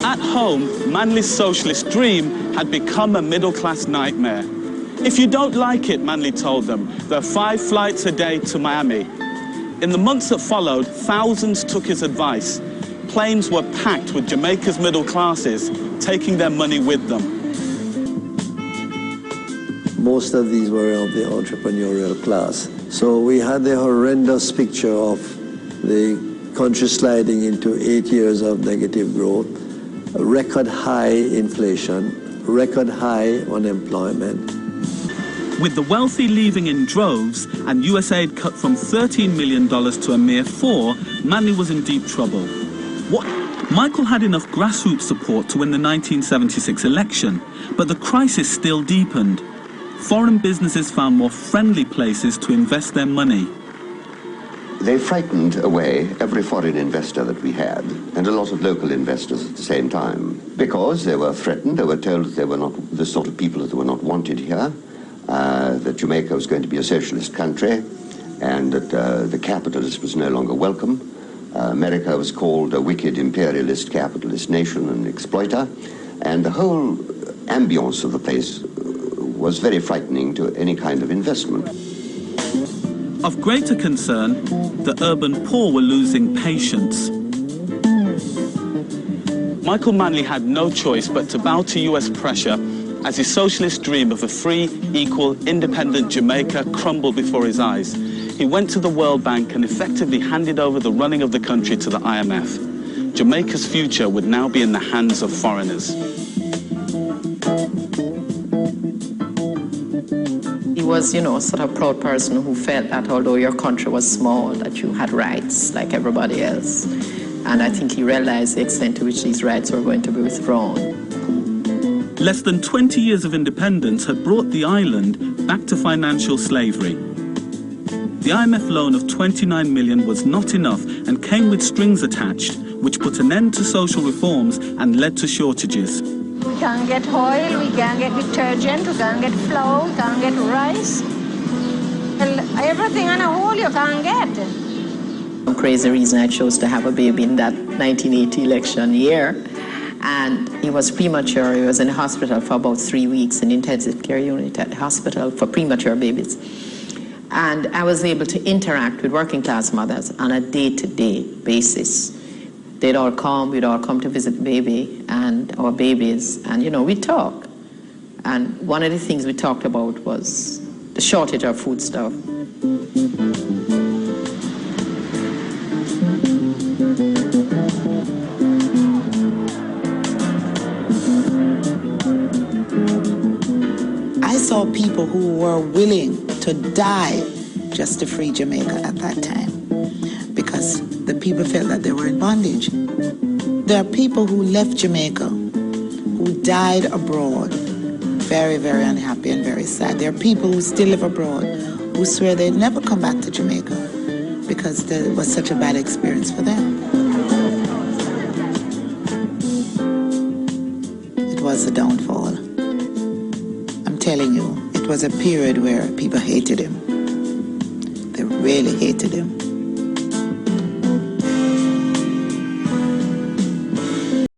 At home, Manley's socialist dream had become a middle-class nightmare. If you don't like it, Manley told them, there are 5 flights a day to Miami. In the months that followed, thousands took his advice. Planes were packed with Jamaica's middle classes, taking their money with them. Most of these were of the entrepreneurial class. So we had the horrendous picture of the country sliding into 8 years of negative growth, record high inflation, record high unemployment. With the wealthy leaving in droves and US aid cut from $13 million to a mere $4, Manley was in deep trouble. Michael had enough grassroots support to win the 1976 election, but the crisis still deepened. Foreign businesses found more friendly places to invest their money. They frightened away every foreign investor that we had, and a lot of local investors at the same time, because they were threatened. They were told that they were not the sort of people that were not wanted here, that Jamaica was going to be a socialist country, and that the capitalist was no longer welcome. America was called a wicked imperialist capitalist nation and exploiter, and the whole ambience of the place was very frightening to any kind of investment. Of greater concern, the urban poor were losing patience. Michael Manley had no choice but to bow to US pressure as his socialist dream of a free, equal, independent Jamaica crumbled before his eyes. He went to the World Bank and effectively handed over the running of the country to the IMF. Jamaica's future would now be in the hands of foreigners. He was, sort of proud person who felt that although your country was small, that you had rights like everybody else. And I think he realized the extent to which these rights were going to be withdrawn. Less than 20 years of independence had brought the island back to financial slavery. The IMF loan of $29 million was not enough and came with strings attached, which put an end to social reforms and led to shortages. We can't get oil, we can't get detergent, we can't get flour, we can't get rice. Well, everything on a whole you can't get. Some crazy reason I chose to have a baby in that 1980 election year. And he was premature. He was in the hospital for about 3 weeks in the intensive care unit at the hospital for premature babies. And I was able to interact with working class mothers on a day-to-day basis. They'd all come, we'd all come to visit the baby and our babies, and we'd talk. And one of the things we talked about was the shortage of foodstuff. I saw people who were willing to die just to free Jamaica at that time, because the people felt that they were in bondage. There are people who left Jamaica, who died abroad, very, very unhappy and very sad. There are people who still live abroad, who swear they'd never come back to Jamaica because it was such a bad experience for them. It was a downfall. I'm telling you, it was a period where people hated him. They really hated him.